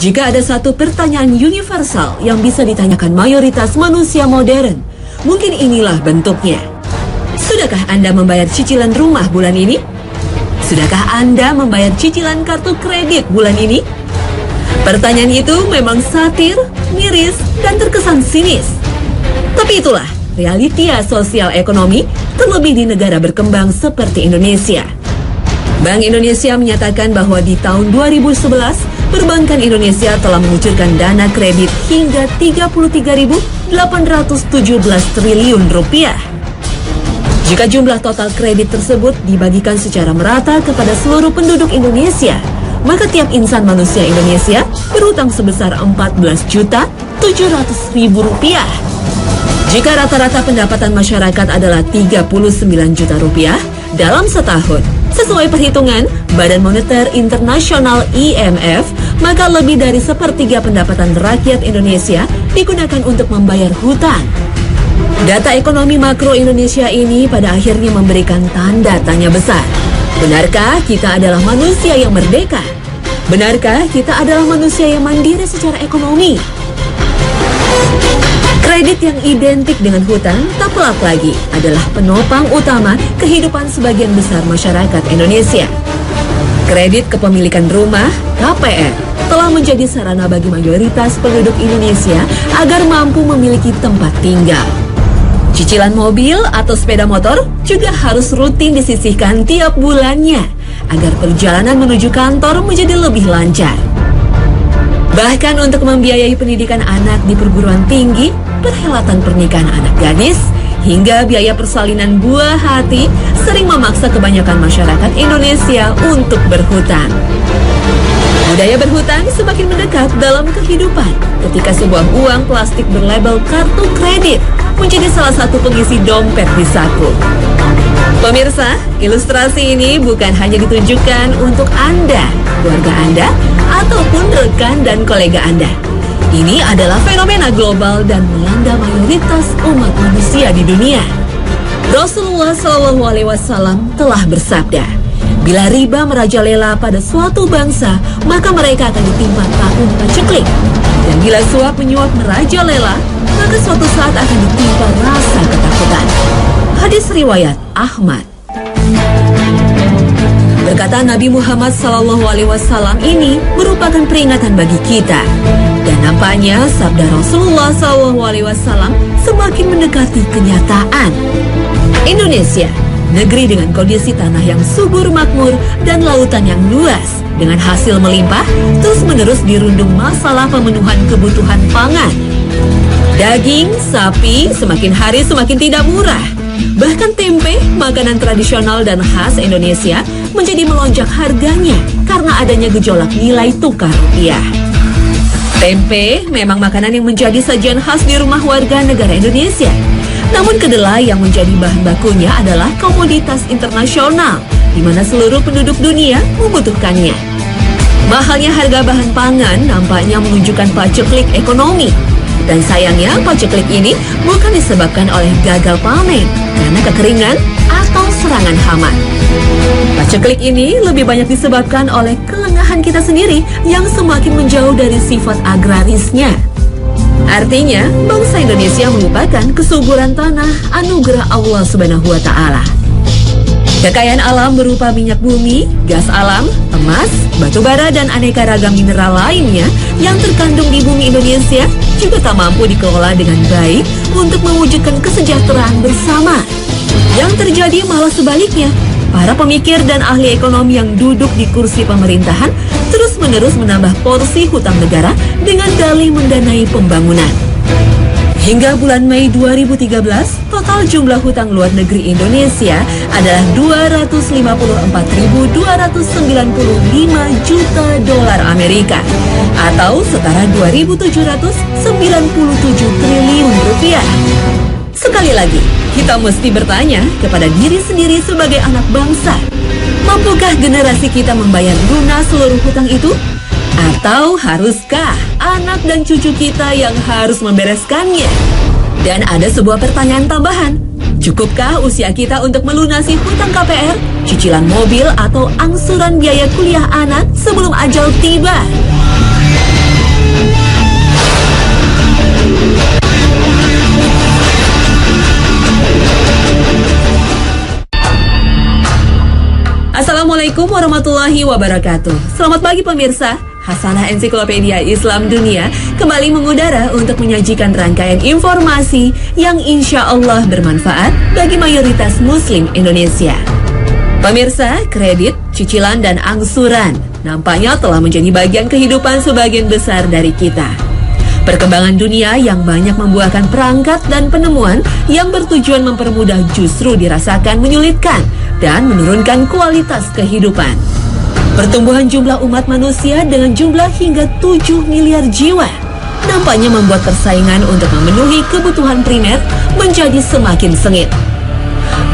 Jika ada satu pertanyaan universal yang bisa ditanyakan mayoritas manusia modern, mungkin inilah bentuknya. Sudahkah Anda membayar cicilan rumah bulan ini? Sudahkah Anda membayar cicilan kartu kredit bulan ini? Pertanyaan itu memang satir, miris, dan terkesan sinis. Tapi itulah realita sosial ekonomi, terlebih di negara berkembang seperti Indonesia. Bank Indonesia menyatakan bahwa di tahun 2011, perbankan Indonesia telah mengucurkan dana kredit hingga 33.817 triliun rupiah. Jika jumlah total kredit tersebut dibagikan secara merata kepada seluruh penduduk Indonesia, maka tiap insan manusia Indonesia berhutang sebesar 14.700.000 rupiah. Jika rata-rata pendapatan masyarakat adalah 39 juta rupiah dalam setahun, sesuai perhitungan Badan Moneter Internasional IMF, maka lebih dari sepertiga pendapatan rakyat Indonesia digunakan untuk membayar hutang. Data ekonomi makro Indonesia ini pada akhirnya memberikan tanda tanya besar. Benarkah kita adalah manusia yang merdeka? Benarkah kita adalah manusia yang mandiri secara ekonomi? Kredit yang identik dengan hutang tak pelak lagi adalah penopang utama kehidupan sebagian besar masyarakat Indonesia. Kredit kepemilikan rumah, KPR, telah menjadi sarana bagi mayoritas penduduk Indonesia agar mampu memiliki tempat tinggal. Cicilan mobil atau sepeda motor juga harus rutin disisihkan tiap bulannya agar perjalanan menuju kantor menjadi lebih lancar. Bahkan untuk membiayai pendidikan anak di perguruan tinggi, perhelatan pernikahan anak gadis, hingga biaya persalinan buah hati sering memaksa kebanyakan masyarakat Indonesia untuk berhutang. Budaya berhutang semakin mendekat dalam kehidupan ketika sebuah uang plastik berlabel kartu kredit menjadi salah satu pengisi dompet di saku. Pemirsa, ilustrasi ini bukan hanya ditujukan untuk Anda, keluarga Anda, ataupun rekan dan kolega Anda. Ini adalah fenomena global dan melanda mayoritas umat manusia di dunia. Rasulullah SAW telah bersabda, bila riba merajalela pada suatu bangsa, maka mereka akan ditimpa tahun paceklik. Dan bila suap menyuap merajalela, maka suatu saat akan ditimpa rasa ketakutan. Hadis riwayat Ahmad. Perkataan Nabi Muhammad SAW ini merupakan peringatan bagi kita. Dan nampaknya sabda Rasulullah SAW semakin mendekati kenyataan. Indonesia, negeri dengan kondisi tanah yang subur makmur dan lautan yang luas, dengan hasil melimpah, terus-menerus dirundung masalah pemenuhan kebutuhan pangan. Daging, sapi, semakin hari semakin tidak murah. Bahkan tempe, makanan tradisional dan khas Indonesia, menjadi melonjak harganya karena adanya gejolak nilai tukar rupiah. Tempe memang makanan yang menjadi sajian khas di rumah warga negara Indonesia. Namun kedelai yang menjadi bahan bakunya adalah komoditas internasional, di mana seluruh penduduk dunia membutuhkannya. Mahalnya harga bahan pangan nampaknya menunjukkan paceklik ekonomi. Dan sayangnya paceklik ini bukan disebabkan oleh gagal panen, karena kekeringan atau serangan hama. Paceklik ini lebih banyak disebabkan oleh kelengahan kita sendiri yang semakin menjauh dari sifat agrarisnya. Artinya, bangsa Indonesia melupakan kesuburan tanah anugerah Allah Subhanahu wa Ta'ala. Kekayaan alam berupa minyak bumi, gas alam, emas, batu bara, dan aneka ragam mineral lainnya yang terkandung di bumi Indonesia juga tak mampu dikelola dengan baik untuk mewujudkan kesejahteraan bersama. Yang terjadi malah sebaliknya. Para pemikir dan ahli ekonomi yang duduk di kursi pemerintahan terus-menerus menambah porsi hutang negara dengan dalih mendanai pembangunan. Hingga bulan Mei 2013, total jumlah hutang luar negeri Indonesia adalah 254.295 juta dolar Amerika atau setara 2.797 triliun rupiah. Sekali lagi, kita mesti bertanya kepada diri sendiri sebagai anak bangsa, mampukah generasi kita membayar lunas seluruh hutang itu? Atau haruskah anak dan cucu kita yang harus membereskannya? Dan ada sebuah pertanyaan tambahan. Cukupkah usia kita untuk melunasi hutang KPR, cicilan mobil, atau angsuran biaya kuliah anak sebelum ajal tiba? Assalamualaikum warahmatullahi wabarakatuh. Selamat pagi pemirsa. Hasanah Ensiklopedia Islam Dunia kembali mengudara untuk menyajikan rangkaian informasi yang insya Allah bermanfaat bagi mayoritas Muslim Indonesia. Pemirsa, kredit, cicilan, dan angsuran nampaknya telah menjadi bagian kehidupan sebagian besar dari kita. Perkembangan dunia yang banyak membuahkan perangkat dan penemuan yang bertujuan mempermudah justru dirasakan menyulitkan dan menurunkan kualitas kehidupan. Pertumbuhan jumlah umat manusia dengan jumlah hingga 7 miliar jiwa nampaknya membuat persaingan untuk memenuhi kebutuhan primer menjadi semakin sengit.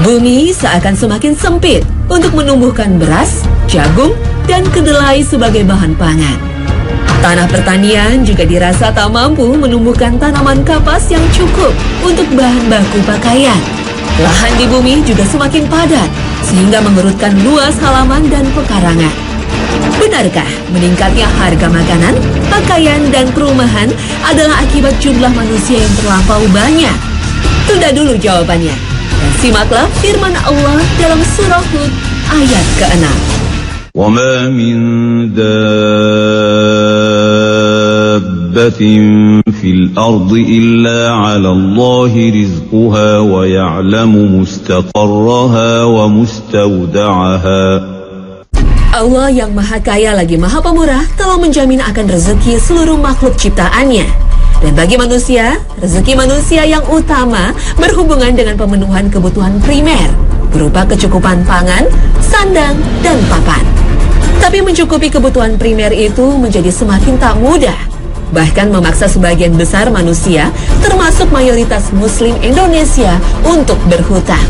Bumi seakan semakin sempit untuk menumbuhkan beras, jagung, dan kedelai sebagai bahan pangan. Tanah pertanian juga dirasa tak mampu menumbuhkan tanaman kapas yang cukup untuk bahan baku pakaian. Lahan di bumi juga semakin padat, sehingga mengerutkan luas halaman dan pekarangan. Benarkah meningkatnya harga makanan, pakaian, dan perumahan adalah akibat jumlah manusia yang terlampau banyak? Tunda dulu jawabannya, dan simaklah firman Allah dalam surah Hud ayat ke-6. وَمَا مِن دَابَّةٍ فِي الْأَرْضِ إِلَّا عَلَى اللَّهِ رِزْقُهَا وَيَعْلَمُ مُسْتَقَرَّهَا وَمُسْتَوْدَعَهَا. Allah yang Maha Kaya lagi Maha Pemurah telah menjamin akan rezeki seluruh makhluk ciptaannya. Dan bagi manusia, rezeki manusia yang utama berhubungan dengan pemenuhan kebutuhan primer berupa kecukupan pangan, sandang, dan papan. Tapi mencukupi kebutuhan primer itu menjadi semakin tak mudah, bahkan memaksa sebagian besar manusia, termasuk mayoritas Muslim Indonesia, untuk berhutang.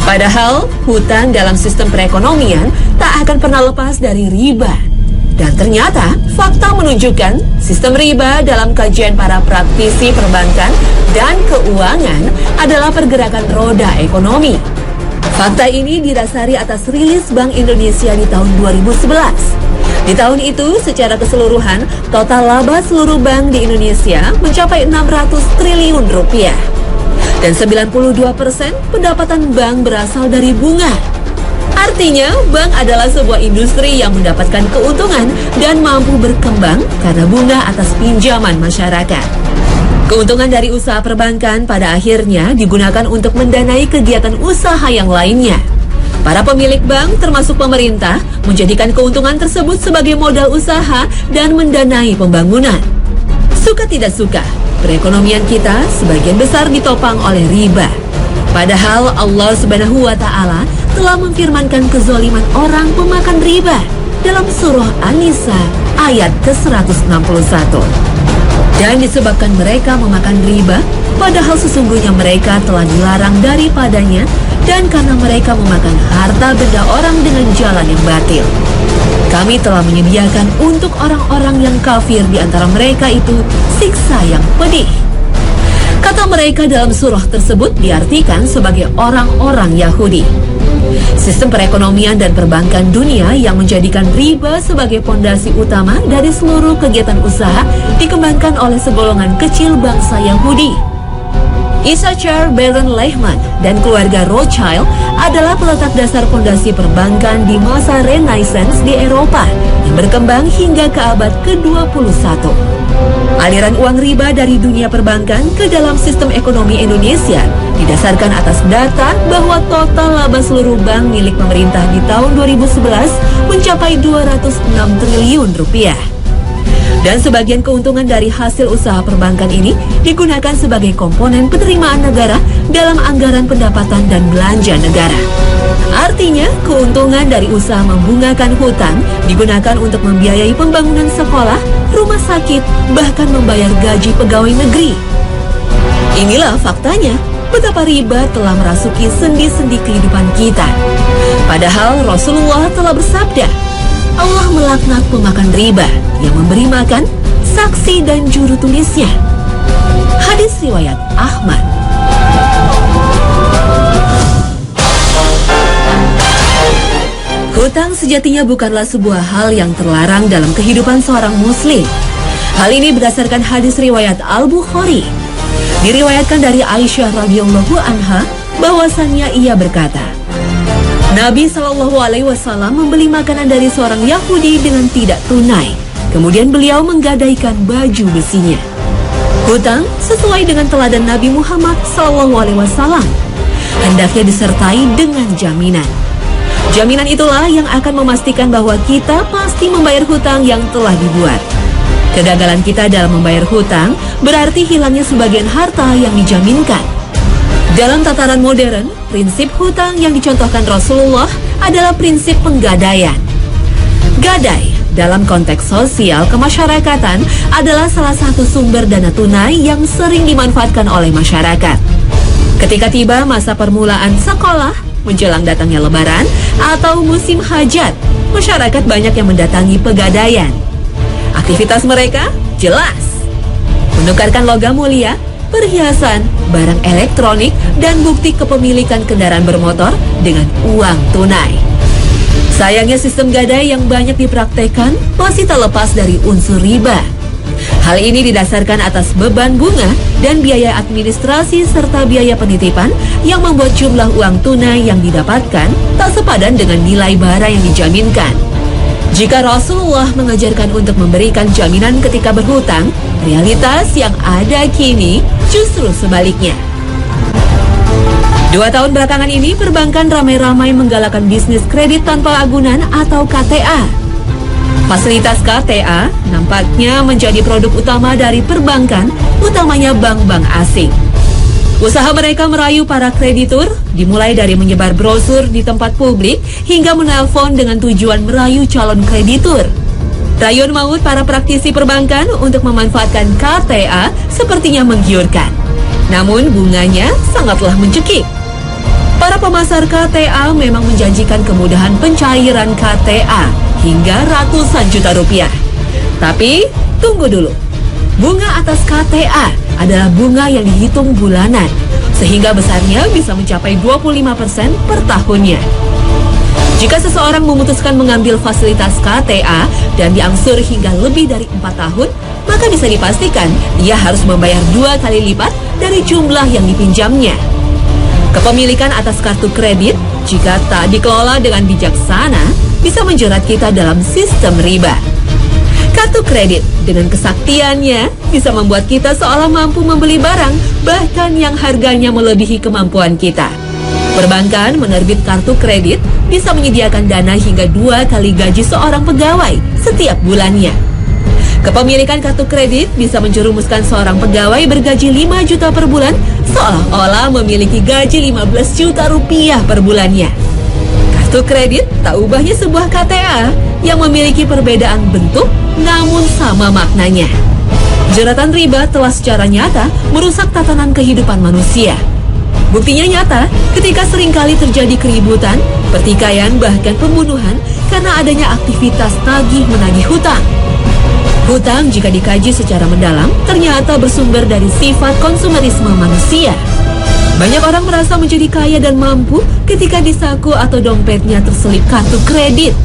Padahal, hutang dalam sistem perekonomian tak akan pernah lepas dari riba. Dan ternyata, fakta menunjukkan sistem riba dalam kajian para praktisi perbankan dan keuangan adalah pergerakan roda ekonomi. Fakta ini didasari atas rilis Bank Indonesia di tahun 2011. Di tahun itu, secara keseluruhan, total laba seluruh bank di Indonesia mencapai 600 triliun rupiah. Dan 92% pendapatan bank berasal dari bunga. Artinya, bank adalah sebuah industri yang mendapatkan keuntungan dan mampu berkembang karena bunga atas pinjaman masyarakat. Keuntungan dari usaha perbankan pada akhirnya digunakan untuk mendanai kegiatan usaha yang lainnya. Para pemilik bank, termasuk pemerintah, menjadikan keuntungan tersebut sebagai modal usaha dan mendanai pembangunan. Suka tidak suka, perekonomian kita sebagian besar ditopang oleh riba. Padahal Allah Subhanahu wa Ta'ala telah memfirmankan kezaliman orang pemakan riba dalam surah An-Nisa ayat ke-161. Dan disebabkan mereka memakan riba, padahal sesungguhnya mereka telah dilarang daripadanya, dan karena mereka memakan harta benda orang dengan jalan yang batil. Kami telah menyediakan untuk orang-orang yang kafir di antara mereka itu siksa yang pedih. Kata mereka dalam surah tersebut diartikan sebagai orang-orang Yahudi. Sistem perekonomian dan perbankan dunia yang menjadikan riba sebagai pondasi utama dari seluruh kegiatan usaha dikembangkan oleh segolongan kecil bangsa Yahudi. Issachar Baron Lehman dan keluarga Rothschild adalah peletak dasar pondasi perbankan di masa Renaissance di Eropa yang berkembang hingga ke abad ke-21. Aliran uang riba dari dunia perbankan ke dalam sistem ekonomi Indonesia didasarkan atas data bahwa total laba seluruh bank milik pemerintah di tahun 2011 mencapai 206 triliun rupiah. Dan sebagian keuntungan dari hasil usaha perbankan ini digunakan sebagai komponen penerimaan negara dalam anggaran pendapatan dan belanja negara. Artinya, keuntungan dari usaha membungakan hutang digunakan untuk membiayai pembangunan sekolah, rumah sakit, bahkan membayar gaji pegawai negeri. Inilah faktanya, betapa riba telah merasuki sendi-sendi kehidupan kita. Padahal Rasulullah telah bersabda, Allah melaknat pemakan riba yang memberi makan, saksi dan juru tulisnya. Hadis riwayat Ahmad. Hutang sejatinya bukanlah sebuah hal yang terlarang dalam kehidupan seorang muslim. Hal ini berdasarkan hadis riwayat Al-Bukhari. Diriwayatkan dari Aisyah radhiyallahu anha bahwasannya ia berkata, Nabi Shallallahu Alaihi Wasallam membeli makanan dari seorang Yahudi dengan tidak tunai. Kemudian beliau menggadaikan baju besinya. Hutang sesuai dengan teladan Nabi Muhammad Shallallahu Alaihi Wasallam hendaknya disertai dengan jaminan. Jaminan itulah yang akan memastikan bahwa kita pasti membayar hutang yang telah dibuat. Kegagalan kita dalam membayar hutang berarti hilangnya sebagian harta yang dijaminkan. Dalam tataran modern, prinsip hutang yang dicontohkan Rasulullah adalah prinsip penggadaian. Gadai dalam konteks sosial kemasyarakatan adalah salah satu sumber dana tunai yang sering dimanfaatkan oleh masyarakat. Ketika tiba masa permulaan sekolah, menjelang datangnya lebaran, atau musim hajat, masyarakat banyak yang mendatangi pegadaian. Aktivitas mereka jelas menukarkan logam mulia, perhiasan, barang elektronik, dan bukti kepemilikan kendaraan bermotor dengan uang tunai. Sayangnya sistem gadai yang banyak dipraktekkan masih tak lepas dari unsur riba. Hal ini didasarkan atas beban bunga dan biaya administrasi serta biaya penitipan yang membuat jumlah uang tunai yang didapatkan tak sepadan dengan nilai barang yang dijaminkan. Jika Rasulullah mengajarkan untuk memberikan jaminan ketika berhutang, realitas yang ada kini justru sebaliknya. 2 tahun belakangan ini, perbankan ramai-ramai menggalakkan bisnis kredit tanpa agunan atau KTA. Fasilitas KTA nampaknya menjadi produk utama dari perbankan, utamanya bank-bank asing. Usaha mereka merayu para kreditur dimulai dari menyebar brosur di tempat publik hingga menelpon dengan tujuan merayu calon kreditur. Rayuan maut para praktisi perbankan untuk memanfaatkan KTA sepertinya menggiurkan. Namun bunganya sangatlah mencekik. Para pemasar KTA memang menjanjikan kemudahan pencairan KTA hingga ratusan juta rupiah. Tapi tunggu dulu. Bunga atas KTA adalah bunga yang dihitung bulanan, sehingga besarnya bisa mencapai 25% per tahunnya. Jika seseorang memutuskan mengambil fasilitas KTA dan diangsur hingga lebih dari 4 tahun, maka bisa dipastikan ia harus membayar 2 kali lipat dari jumlah yang dipinjamnya. Kepemilikan atas kartu kredit, jika tak dikelola dengan bijaksana, bisa menjerat kita dalam sistem riba. Kartu kredit dengan kesaktiannya bisa membuat kita seolah mampu membeli barang bahkan yang harganya melebihi kemampuan kita. Perbankan menerbit kartu kredit bisa menyediakan dana hingga 2 kali gaji seorang pegawai setiap bulannya. Kepemilikan kartu kredit bisa menjerumuskan seorang pegawai bergaji 5 juta per bulan seolah-olah memiliki gaji 15 juta rupiah per bulannya. Kartu kredit tak ubahnya sebuah KTA yang memiliki perbedaan bentuk namun sama maknanya. Jeratan riba telah secara nyata merusak tatanan kehidupan manusia. Buktinya nyata ketika seringkali terjadi keributan, pertikaian, bahkan pembunuhan karena adanya aktivitas tagih menagih hutang. Hutang jika dikaji secara mendalam ternyata bersumber dari sifat konsumerisme manusia. Banyak orang merasa menjadi kaya dan mampu ketika di saku atau dompetnya terselip kartu kredit.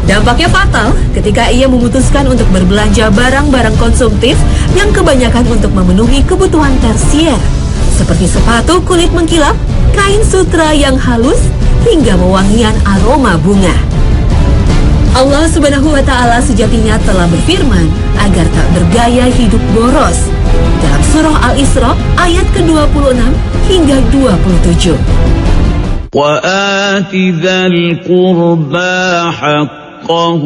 Dampaknya fatal ketika ia memutuskan untuk berbelanja barang-barang konsumtif yang kebanyakan untuk memenuhi kebutuhan tersier, seperti sepatu kulit mengkilap, kain sutra yang halus, hingga mewangian aroma bunga. Allah Subhanahu wa Ta'ala sejatinya telah berfirman agar tak bergaya hidup boros dalam surah Al-Isra ayat ke-26 hingga 27. وَآتِ ذَا الْقُرْبَى حَقَّهُ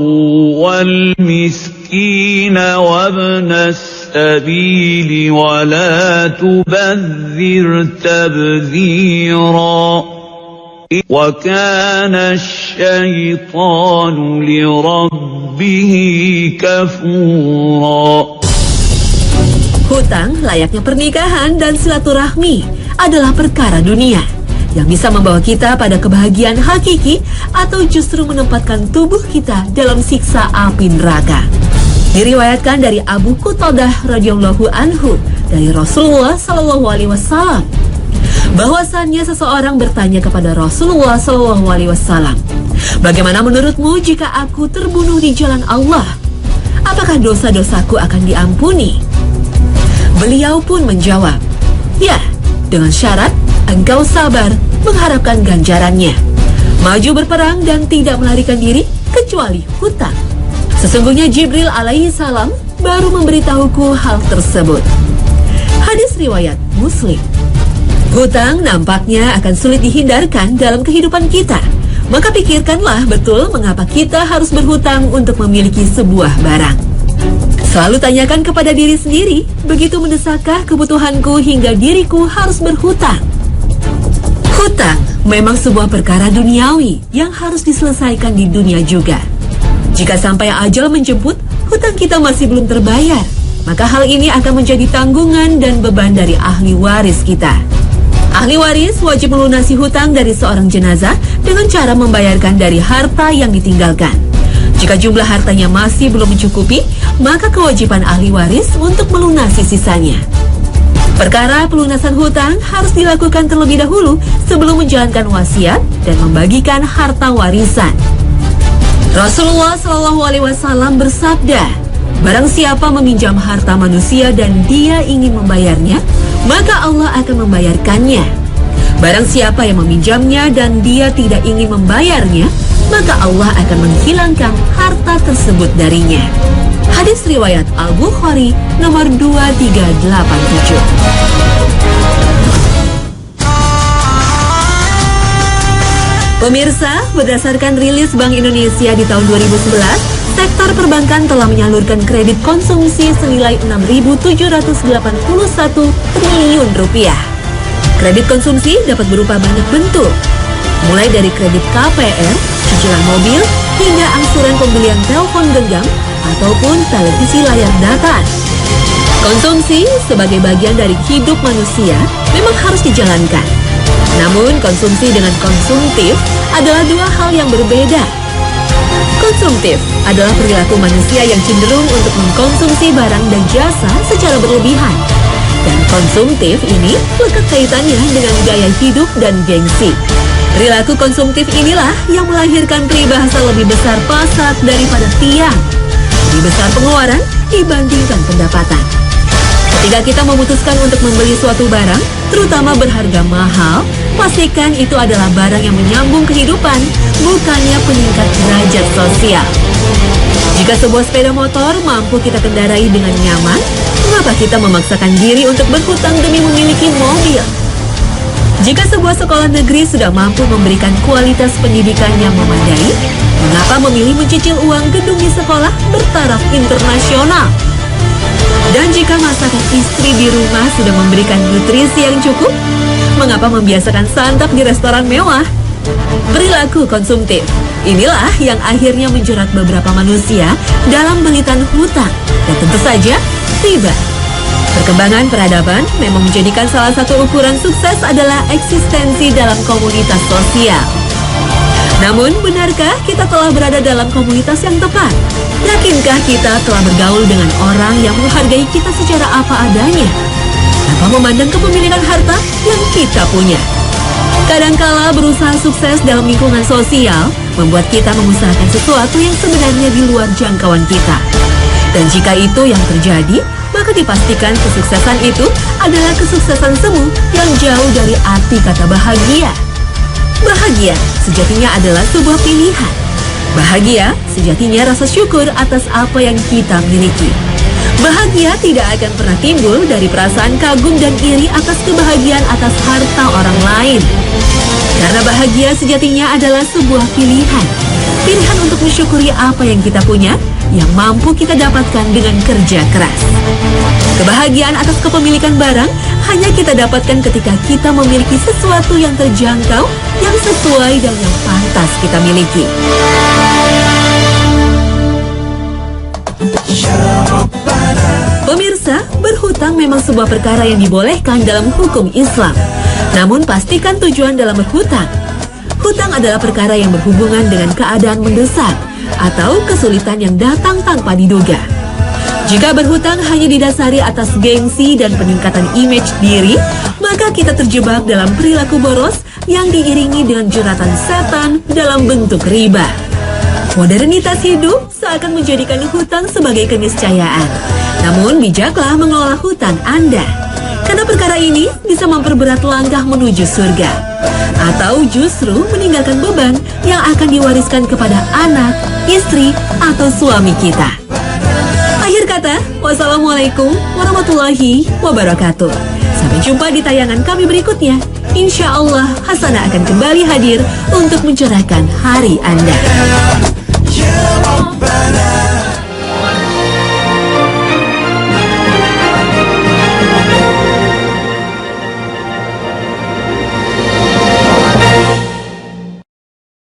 وَالْمِسْكِينَ وَابْنَ السَّبِيلِ وَلَا تُبَذِّرْ تَبْذِيرًا وَكَانَ الشَّيْطَانُ لِرَبِّهِ كَفُورًا. Hutang layaknya pernikahan dan silaturahmi adalah perkara dunia yang bisa membawa kita pada kebahagiaan hakiki atau justru menempatkan tubuh kita dalam siksa api neraka. Diriwayatkan dari Abu Qatadah radhiyallahu anhu dari Rasulullah sallallahu alaihi wasallam bahwasannya seseorang bertanya kepada Rasulullah sallallahu alaihi wasallam, "Bagaimana menurutmu jika aku terbunuh di jalan Allah? Apakah dosa-dosaku akan diampuni?" Beliau pun menjawab, "Ya, dengan syarat engkau sabar mengharapkan ganjarannya." maju berperang dan tidak melarikan diri kecuali hutang. Sesungguhnya Jibril alaihi salam baru memberitahuku hal tersebut. Hadis riwayat Muslim. Hutang nampaknya akan sulit dihindarkan dalam kehidupan kita. Maka pikirkanlah betul mengapa kita harus berhutang untuk memiliki sebuah barang. Selalu tanyakan kepada diri sendiri, begitu mendesakkah kebutuhanku hingga diriku harus berhutang? Hutang memang sebuah perkara duniawi yang harus diselesaikan di dunia juga. Jika sampai ajal menjemput, hutang kita masih belum terbayar, maka hal ini akan menjadi tanggungan dan beban dari ahli waris kita. Ahli waris wajib melunasi hutang dari seorang jenazah dengan cara membayarkan dari harta yang ditinggalkan. Jika jumlah hartanya masih belum mencukupi, maka kewajiban ahli waris untuk melunasi sisanya. Perkara pelunasan hutang harus dilakukan terlebih dahulu sebelum menjalankan wasiat dan membagikan harta warisan. Rasulullah SAW bersabda, barang siapa meminjam harta manusia dan dia ingin membayarnya, maka Allah akan membayarkannya. Barang siapa yang meminjamnya dan dia tidak ingin membayarnya, maka Allah akan menghilangkan harta tersebut darinya. Hadis riwayat Al-Bukhari nomor 2387. Pemirsa, berdasarkan rilis Bank Indonesia di tahun 2011, sektor perbankan telah menyalurkan kredit konsumsi senilai 6.781 triliun rupiah. Kredit konsumsi dapat berupa banyak bentuk, mulai dari kredit KPR, cicilan mobil, hingga angsuran pembelian telepon genggam ataupun televisi layar datar. Konsumsi sebagai bagian dari hidup manusia memang harus dijalankan. Namun konsumsi dengan konsumtif adalah dua hal yang berbeda. Konsumtif adalah perilaku manusia yang cenderung untuk mengkonsumsi barang dan jasa secara berlebihan. Dan konsumtif ini lekat kaitannya dengan gaya hidup dan gengsi. Perilaku konsumtif inilah yang melahirkan peribahasa lebih besar pasar daripada tiang. Lebih besar pengeluaran dibandingkan pendapatan. Ketika kita memutuskan untuk membeli suatu barang, terutama berharga mahal, pastikan itu adalah barang yang menyambung kehidupan, bukannya peningkat derajat sosial. Jika sebuah sepeda motor mampu kita kendarai dengan nyaman, mengapa kita memaksakan diri untuk berhutang demi memiliki mobil? Jika sebuah sekolah negeri sudah mampu memberikan kualitas pendidikan yang memadai, mengapa memilih mencicil uang gedung di sekolah bertaraf internasional? Dan jika masakan istri di rumah sudah memberikan nutrisi yang cukup, mengapa membiasakan santap di restoran mewah? Perilaku konsumtif inilah yang akhirnya menjerat beberapa manusia dalam belitan hutang dan tentu saja riba. Perkembangan peradaban memang menjadikan salah satu ukuran sukses adalah eksistensi dalam komunitas sosial. Namun, benarkah kita telah berada dalam komunitas yang tepat? Yakinkah kita telah bergaul dengan orang yang menghargai kita secara apa adanya, tanpa memandang kepemilikan harta yang kita punya? Kadangkala berusaha sukses dalam lingkungan sosial membuat kita mengusahakan sesuatu yang sebenarnya di luar jangkauan kita. Dan jika itu yang terjadi, maka dipastikan kesuksesan itu adalah kesuksesan semu yang jauh dari arti kata bahagia. Bahagia sejatinya adalah sebuah pilihan. Bahagia sejatinya rasa syukur atas apa yang kita miliki. Bahagia tidak akan pernah timbul dari perasaan kagum dan iri atas kebahagiaan atas harta orang lain. Karena bahagia sejatinya adalah sebuah pilihan. Pilihan untuk mensyukuri apa yang kita punya, yang mampu kita dapatkan dengan kerja keras. Kebahagiaan atas kepemilikan barang hanya kita dapatkan ketika kita memiliki sesuatu yang terjangkau, yang sesuai dan yang pantas kita miliki. Pemirsa, berhutang memang sebuah perkara yang dibolehkan dalam hukum Islam. Namun pastikan tujuan dalam berhutang. Hutang adalah perkara yang berhubungan dengan keadaan mendesak atau kesulitan yang datang tanpa diduga. Jika berhutang hanya didasari atas gengsi dan peningkatan image diri, maka kita terjebak dalam perilaku boros yang diiringi dengan jeratan setan dalam bentuk riba. Modernitas hidup seakan menjadikan hutang sebagai keniscayaan. Namun bijaklah mengelola hutang Anda, karena perkara ini bisa memperberat langkah menuju surga. atau justru meninggalkan beban yang akan diwariskan kepada anak, istri, atau suami kita. Akhir kata, wassalamualaikum warahmatullahi wabarakatuh. Sampai jumpa di tayangan kami berikutnya. Insya Allah, Hasanah akan kembali hadir untuk mencerahkan hari Anda. Ya Rabbana